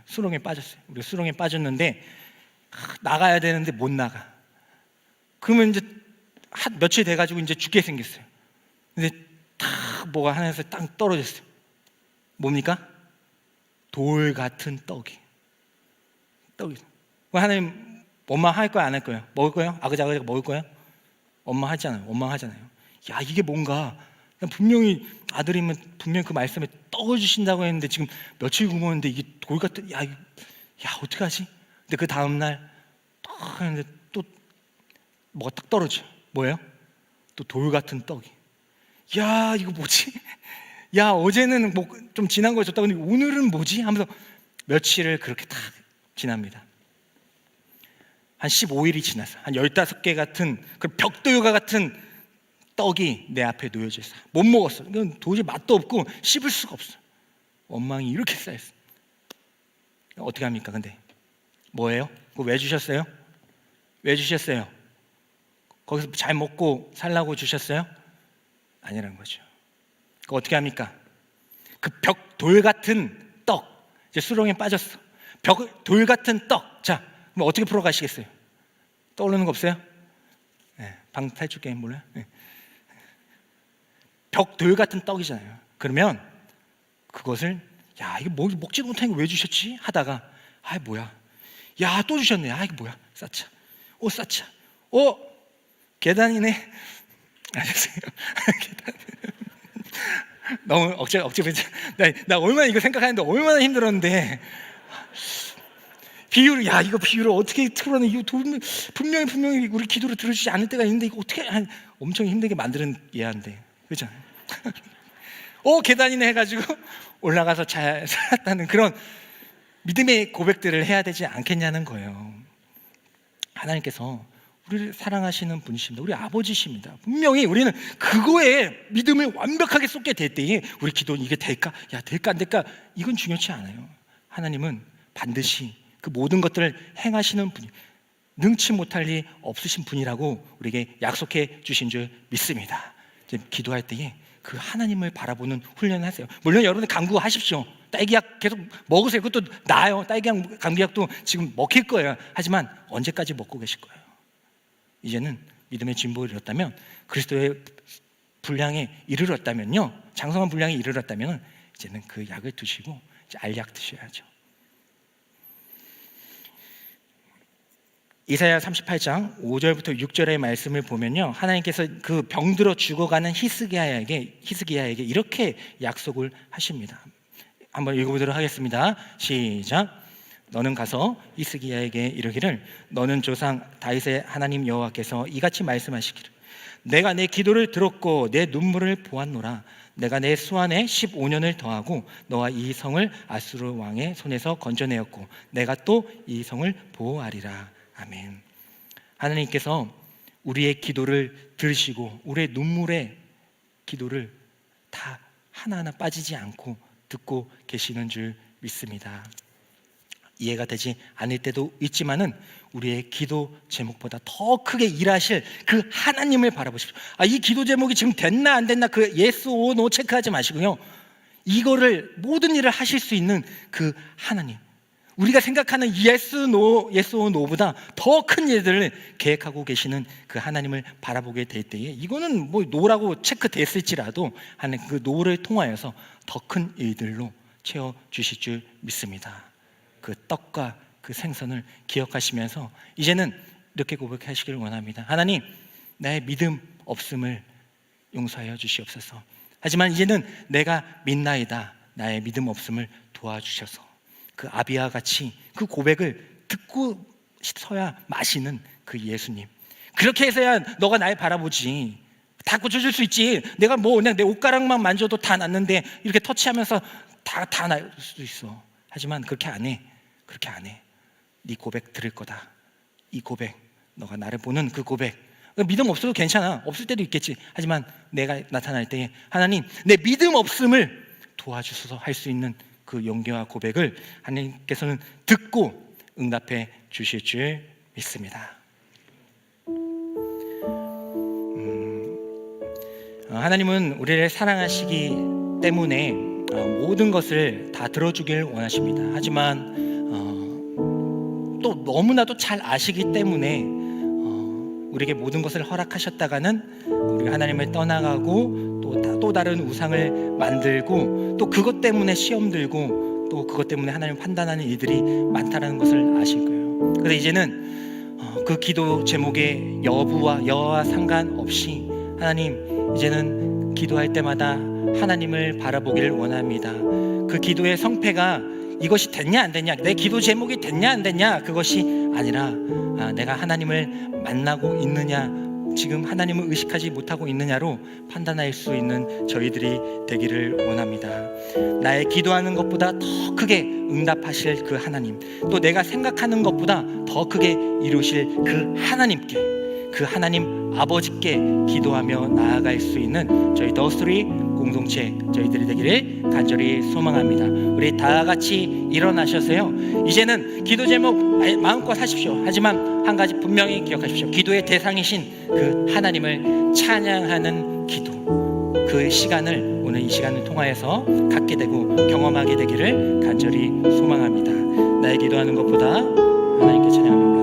수렁에 빠졌어요. 우리 수렁에 빠졌는데 나가야 되는데 못 나가. 그러면 이제 한 며칠 돼가지고 이제 죽게 생겼어요. 근데 탁 뭐가 하나에서 딱 떨어졌어요. 뭡니까? 돌 같은 떡이. 하나님 원망할 거야, 안 할 거야? 먹을 거예요? 아그작아그작 먹을 거예요? 원망하잖아요. 야, 이게 뭔가, 분명히 아들이면 분명히 그 말씀에 떡을 주신다고 했는데 지금 며칠 굶었는데 이게 돌 같은, 야 어떡하지? 근데 그 다음날 딱 하는데 또 뭐가 딱 떨어져. 뭐예요? 또 돌 같은 떡이. 야, 이거 뭐지? 야, 어제는 뭐 좀 지난 거 줬다 근데 오늘은 뭐지? 하면서 며칠을 그렇게 딱 지납니다. 한 15일이 지났어. 한 15개 같은 그 벽돌과 같은 떡이 내 앞에 놓여져 있어. 못 먹었어. 이건 도저히 맛도 없고 씹을 수가 없어. 원망이 이렇게 쌓였어. 어떻게 합니까? 근데 뭐예요? 그거 왜 주셨어요? 왜 주셨어요? 거기서 잘 먹고 살라고 주셨어요? 아니라는 거죠. 그거 어떻게 합니까? 그 돌 같은 떡, 이제 수렁에 빠졌어. 돌 같은 떡. 자, 그럼 어떻게 풀어가시겠어요? 떠오르는 거 없어요? 네, 방탈출 게임 몰라요? 네. 돌 같은 떡이잖아요. 그러면 그것을, 야, 이거 먹지 못한 거 왜 주셨지? 하다가, 뭐야? 야, 또 주셨네. 이거 뭐야? 싸차. 계단이네. 아셨어요? 계단. 너무 억지 나 얼마나 이거 생각하는데 얼마나 힘들었는데, 비유를, 이거 비유를 어떻게 틀어내? 이거 분명히 우리 기도를 들어주지 않을 때가 있는데 이거 어떻게 엄청 힘들게 만드는 예한데, 그렇죠? 계단이네 해가지고 올라가서 잘 살았다는 그런 믿음의 고백들을 해야 되지 않겠냐는 거예요. 하나님께서 우리를 사랑하시는 분이십니다. 우리 아버지십니다. 분명히 우리는 그거에 믿음을 완벽하게 쏟게 될 때에 우리 기도는 이게 될까? 될까 안 될까? 이건 중요치 않아요. 하나님은 반드시 그 모든 것들을 행하시는 분이, 능치 못할 리 없으신 분이라고 우리에게 약속해 주신 줄 믿습니다. 이제 기도할 때에 그 하나님을 바라보는 훈련을 하세요. 물론 여러분 강구하십시오. 딸기약 계속 먹으세요. 그것도 나아요. 딸기약, 감기약도 지금 먹힐 거예요. 하지만 언제까지 먹고 계실 거예요? 이제는 믿음의 진보를 이뤘다면, 그리스도의 분량에 이르렀다면요, 장성한 분량에 이르렀다면 이제는 그 약을 드시고 이제 알약 드셔야죠. 이사야 38장 5절부터 6절의 말씀을 보면요, 하나님께서 그 병들어 죽어가는 히스기야에게 이렇게 약속을 하십니다. 한번 읽어보도록 하겠습니다. 시작. 너는 가서 히스기야에게 이르기를, 너는 조상 다윗의 하나님 여호와께서 이같이 말씀하시기를, 내가 내 기도를 들었고 내 눈물을 보았노라. 내가 내 수완에 15년을 더하고 너와 이 성을 아수르 왕의 손에서 건져내었고 내가 또 이 성을 보호하리라. 아멘. 하나님께서 우리의 기도를 들으시고 우리의 눈물의 기도를 다 하나하나 빠지지 않고 듣고 계시는 줄 믿습니다. 이해가 되지 않을 때도 있지만은 우리의 기도 제목보다 더 크게 일하실 그 하나님을 바라보십시오. 이 기도 제목이 지금 됐나 안 됐나 그 yes or no 체크하지 마시고요. 이거를 모든 일을 하실 수 있는 그 하나님, 우리가 생각하는 yes or no보다 더 큰 일들을 계획하고 계시는 그 하나님을 바라보게 될 때에 이거는 뭐 no라고 체크됐을지라도 하는 그 no를 통하여서 더 큰 일들로 채워주실 줄 믿습니다. 그 떡과 그 생선을 기억하시면서 이제는 이렇게 고백하시길 원합니다. 하나님, 나의 믿음 없음을 용서하여 주시옵소서. 하지만 이제는 내가 믿나이다. 나의 믿음 없음을 도와주셔서 그 아비와 같이 그 고백을 듣고서야 마시는 그 예수님, 그렇게 해서야 너가 날 바라보지. 다 고쳐줄 수 있지. 내가 뭐 그냥 내 옷가락만 만져도 다 낫는데 이렇게 터치하면서 다 날 수도 있어. 하지만 그렇게 안 해. 그렇게 안 해. 네 고백 들을 거다. 이 고백, 너가 나를 보는 그 고백, 믿음 없어도 괜찮아. 없을 때도 있겠지. 하지만 내가 나타날 때 하나님, 내 믿음 없음을 도와주셔서 할 수 있는 그 용기와 고백을 하나님께서는 듣고 응답해 주실 줄 믿습니다. 하나님은 우리를 사랑하시기 때문에 모든 것을 다 들어주길 원하십니다. 하지만 또 너무나도 잘 아시기 때문에 우리에게 모든 것을 허락하셨다가는 우리가 하나님을 떠나가고 또 다른 우상을 만들고 또 그것 때문에 시험 들고 또 그것 때문에 하나님을 판단하는 일들이 많다는 것을 아실 거예요. 그래서 이제는 그 기도 제목의 여와 상관없이 하나님, 이제는 기도할 때마다 하나님을 바라보기를 원합니다. 그 기도의 성패가 이것이 됐냐 안 됐냐, 내 기도 제목이 됐냐 안 됐냐, 그것이 아니라 내가 하나님을 만나고 있느냐, 지금 하나님을 의식하지 못하고 있느냐로 판단할 수 있는 저희들이 되기를 원합니다. 나의 기도하는 것보다 더 크게 응답하실 그 하나님, 또 내가 생각하는 것보다 더 크게 이루실 그 하나님께, 그 하나님 아버지께 기도하며 나아갈 수 있는 저희 더스토리 공동체 저희들이 되기를 간절히 소망합니다. 우리 다 같이 일어나셔서요, 이제는 기도 제목 마음껏 하십시오. 하지만 한 가지 분명히 기억하십시오. 기도의 대상이신 그 하나님을 찬양하는 기도, 그 시간을 오늘 이 시간을 통하여서 갖게 되고 경험하게 되기를 간절히 소망합니다. 나의 기도하는 것보다 하나님께 찬양합니다.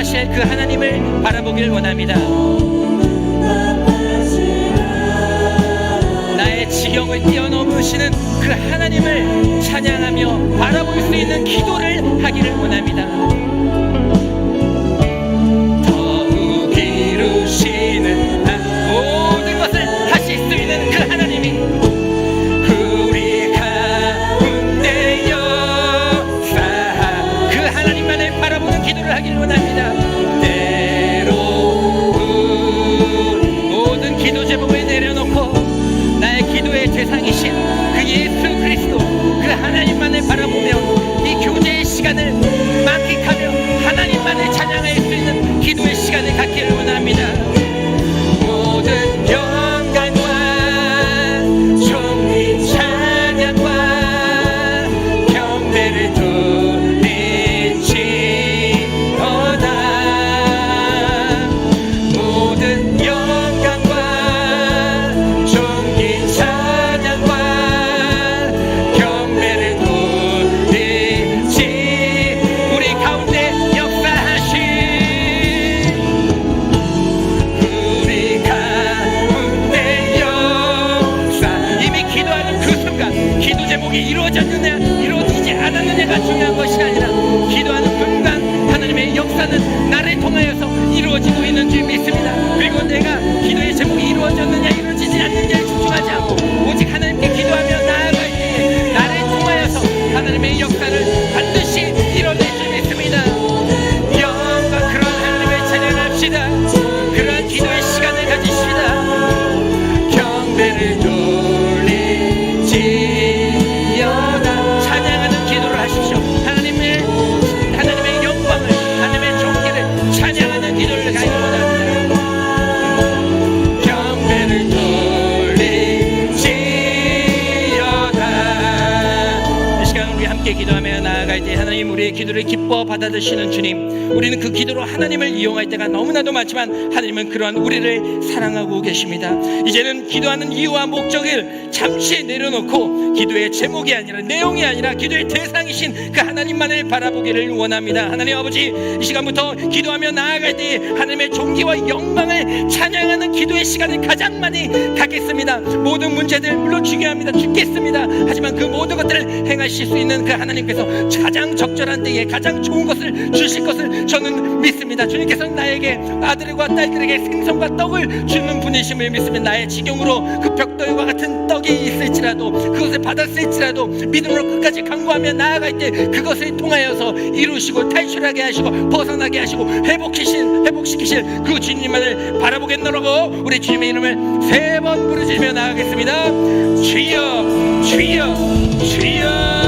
하실 그 하나님을 바라보길 원합니다. 나의 지경을 뛰어넘으시는 그 하나님을 찬양하며 바라볼 수 있는 기도를 하기를 원합니다. 더욱 이루시는 모든 것을 하실 수 있는 그 하나님이 우리 가운데 역사하, 그 하나님만을 바라보는 기도를 하기를 원합니다. 모든 기도 제목을 내려놓고 나의 기도의 대상이신 그 예수 역사는 나를 통하여서 이루어지고 있는 줄 믿습니다. 그리고 내가 기도의 제목이 이루어졌느냐 이루어지지 않느냐에 집중하지 않고 오직 하나님께 기도하며 나아갈 때 나를 통하여서 하나님의 역사를 반드시 이뤄낼 줄 믿습니다. 영광 그런 하나님을 찬양합시다. 그러한 기도의 시간을 가지십시다. 경배를 돌리지어다. 찬양하는 기도를 하십시오. 하나님의 영광을, 하나님의 존귀를 찬양하는 기도를 가기를 원합니다. 경배를 돌리지어다. 이 시간 우리 함께 기도하며 나아갈 때 하나님 우리의 기도를 기뻐 받아주시는 주님, 우리는 그 기도로 하나님을 이용할 때가 너무나도 많지만 하나님은 그러한 우리를 사랑하고 계십니다. 이제는 기도하는 이유와 목적을 잠시 내려놓고 기도의 제목이 아니라 내용이 아니라 기도의 대상이신 그 하나님만을 바라보기를 원합니다. 하나님 아버지, 이 시간부터 기도하며 나아갈 때 하나님의 존귀와 영광을 찬양하는 기도의 시간을 가장 많이 갖겠습니다. 모든 문제들 물론 중요합니다. 죽겠습니다. 하지만 그 모든 것들을 행하실 수 있는 그 하나님께서 가장 적절한 때에 가장 좋은 것을 주실 것을 저는 믿습니다. 주님께서는 나에게 아들과 딸들에게 생선과 떡을 주는 분이심을 믿습니다. 나의 지경으로 그 벽돌과 같은 떡이 있을지라도 그것을 받았을지라도 믿음으로 끝까지 간구하며 나아갈 때 그것을 통하여서 이루시고 탈출하게 하시고 벗어나게 하시고 회복시키실 그 주님만을 바라보겠노라고 우리 주님의 이름을 3번 부르짖으며 나아가겠습니다. 주여 주여 주여.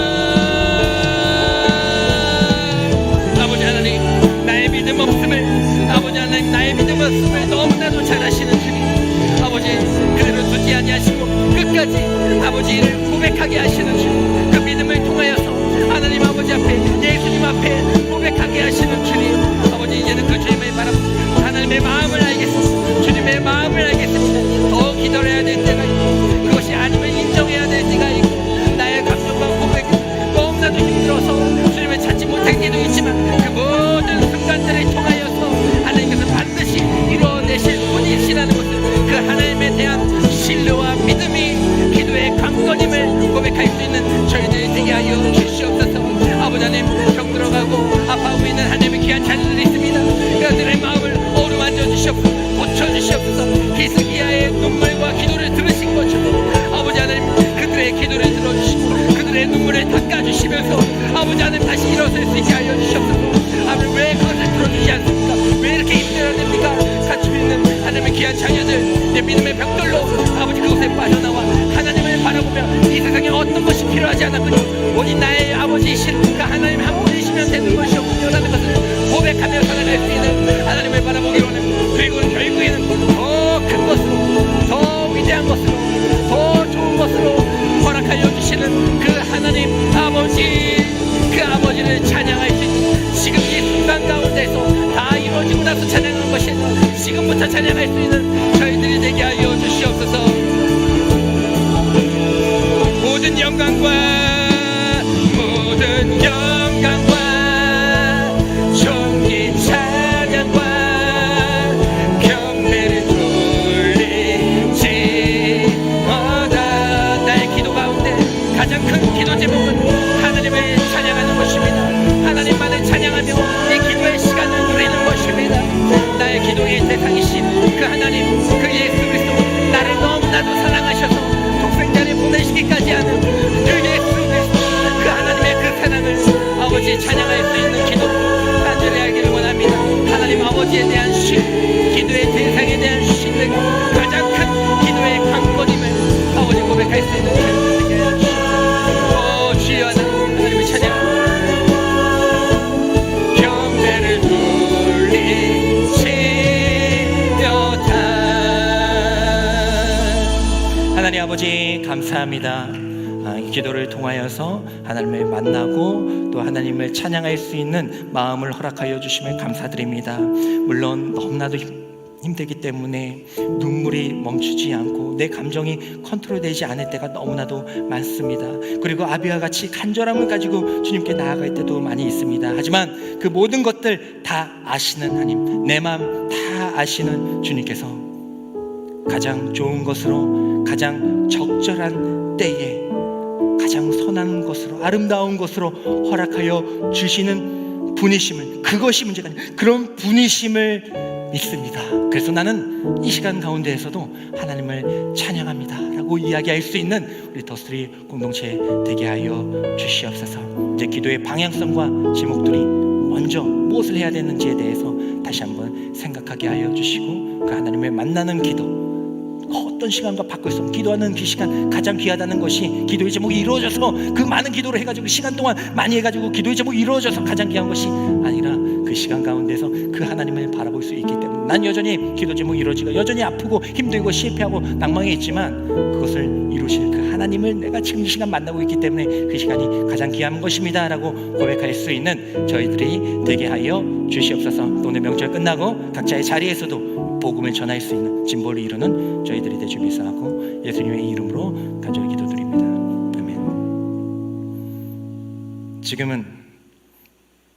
아버지 하나님, 나의 믿음 없음을, 아버지 하나님 나의 믿음 없음을 너무나도 잘 아시는 주님, 아버지 그대로 두지 아니하시고 끝까지 아버지를 고백하게 하시는 주님, 그 믿음을 통하여서 하나님 아버지 앞에 예수님 앞에 고백하게 하시는 주님, 아버지 이제는 그 주님을 바라보고 하나님의 마음을 알겠습니다. 주님의 마음을 알겠습니다. 더 기다려야 될 때가 있고 그것이 아니면 인정해야 될 때가 있고 나의 감정과 고백이 너무나도 힘들어서 주님을 찾지 못할 때도 있지만 그 모든 순간들을 통하여서 하나님께서 반드시 이루어내실 분이시라는 것을, 그 하나님에 대한 신뢰와 믿음이 기도의 관건임을 고백할 수 있는 저희들이 되게 하여 주시옵소서. 아버지 하나님, 병들어가고 아파하고 있는 하나님의 귀한 자녀들이 있습니다. 그들의 마음을 어루만져 주시옵소서. 고쳐주시옵소서. 히스기야의 눈물과 기도를 들으신 것처럼 아버지 하나님 그들의 기도를 들어주시고 그들의 눈물을 닦아주시면서 아버지 하나님 다시 일어설 수 있게 하여 주시옵소서. 아버지 왜 그것을 들어주지 않습니까? 왜 이렇게 힘들어야 됩니까? 갇혀 있는 하나님의 귀한 자녀들, 내 믿음의 벽돌로 아버지 그곳에 빠져나와 하나님을 바라보며 이 세상에 어떤 것이 필요하지 않았군요. 오직 나의 아버지이신 그 하나님 한 분이시면 되는 것이었군요라는 것을 고백하며 살아갈 수 있는 하나님을 바라보기로 하는, 그리고 결국에는 더 큰 것으로, 더 위대한 것으로, 더 좋은 것으로 허락하여 주시는 그 하나님 아버지, 그 아버지를 찬양할 수 있는 지금 이 순간 가운데서 다 이루어지고 나서 찬양하는 것이 아니라 지금부터 찬양할 수 있는 저희들이 되게 하여 주시옵소서. 모든 영광과 존귀 찬양과 경배를 돌리지어다. 나의 기도 가운데 가장 큰 기도 제목은 하나님을 찬양하는 것입니다. 하나님만을 찬양하며 이 기도의 시간을 누리는 것입니다. 나의 기도의 대상이신 그 하나님, 그 예수 그리스도, 나를 너무나도 사랑하셔서 독생자를 보내시기까지 하는 그 예수 그리스도, 그 하나님의 그 사랑을 아버지 찬양할 수 있는 기도 간절히 하기를 원합니다. 하나님 아버지에 대한 신, 기도의 대상에 대한 신뢰, 가장 큰 기도의 관건임을 아버지 고백할 수 있는 저희들에게 되게 하여 주시옵소서. 주여 하나님을 찬양합니다. 경배를 돌리시려다. 하나님 아버지 감사합니다. 이 기도를 통하여서 하나님을 만나고 또 하나님을 찬양할 수 있는 마음을 허락하여 주심을 감사드립니다. 물론 너무나도 힘들기 때문에 눈물이 멈추지 않고 내 감정이 컨트롤되지 않을 때가 너무나도 많습니다. 그리고 아비와 같이 간절함을 가지고 주님께 나아갈 때도 많이 있습니다. 하지만 그 모든 것들 다 아시는 하나님, 내 마음 다 아시는 주님께서 가장 좋은 것으로, 가장 적절한 때에 가장 선한 것으로, 아름다운 것으로 허락하여 주시는 분이심을, 그것이 문제가 아니라 그런 분이심을 믿습니다. 그래서 나는 이 시간 가운데에서도 하나님을 찬양합니다 라고 이야기할 수 있는 우리 더스리 공동체 되게 하여 주시옵소서. 이제 기도의 방향성과 제목들이 먼저 무엇을 해야 되는지에 대해서 다시 한번 생각하게 하여 주시고, 그 하나님을 만나는 기도, 어떤 시간과 바꿀 수 없는 기도하는 그 시간 가장 귀하다는 것이, 기도의 제목이 이루어져서 그 많은 기도를 해가지고 시간 동안 많이 해가지고 기도의 제목이 이루어져서 가장 귀한 것이 아니라 그 시간 가운데서 그 하나님을 바라볼 수 있기 때문에 난 여전히 기도 제목이 이루어지고 여전히 아프고 힘들고 실패하고 낭망해 있지만 그것을 이루실 그 하나님을 내가 지금 이 시간 만나고 있기 때문에 그 시간이 가장 귀한 것입니다 라고 고백할 수 있는 저희들이 되게 하여 주시옵소서. 또 오늘 명절 끝나고 각자의 자리에서도 복음을 전할 수 있는 진보를 이루는 저희들이 되주 믿사하고 예수님의 이름으로 간절히 기도드립니다. 아멘. 지금은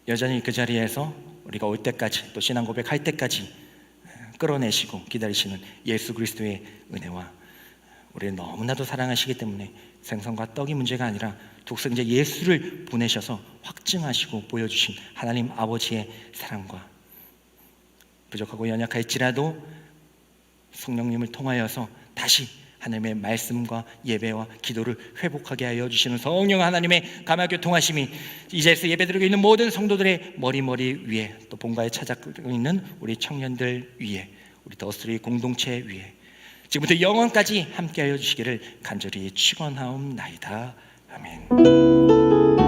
여전히 그 자리에서 우리가 올 때까지, 또 신앙 고백할 때까지 끌어내시고 기다리시는 예수 그리스도의 은혜와 우리를 너무나도 사랑하시기 때문에 생선과 떡이 문제가 아니라 독생자 예수를 보내셔서 확증하시고 보여주신 하나님 아버지의 사랑과, 부족하고 연약할지라도 성령님을 통하여서 다시 하나님의 말씀과 예배와 기도를 회복하게 하여 주시는 성령 하나님의 감화교통하심이 이제서 예배드리고 있는 모든 성도들의 머리 위에, 또 본가에 찾아가고 있는 우리 청년들 위에, 우리 더스리 공동체 위에 지금부터 영원까지 함께 하여 주시기를 간절히 축원하옵나이다. 아멘.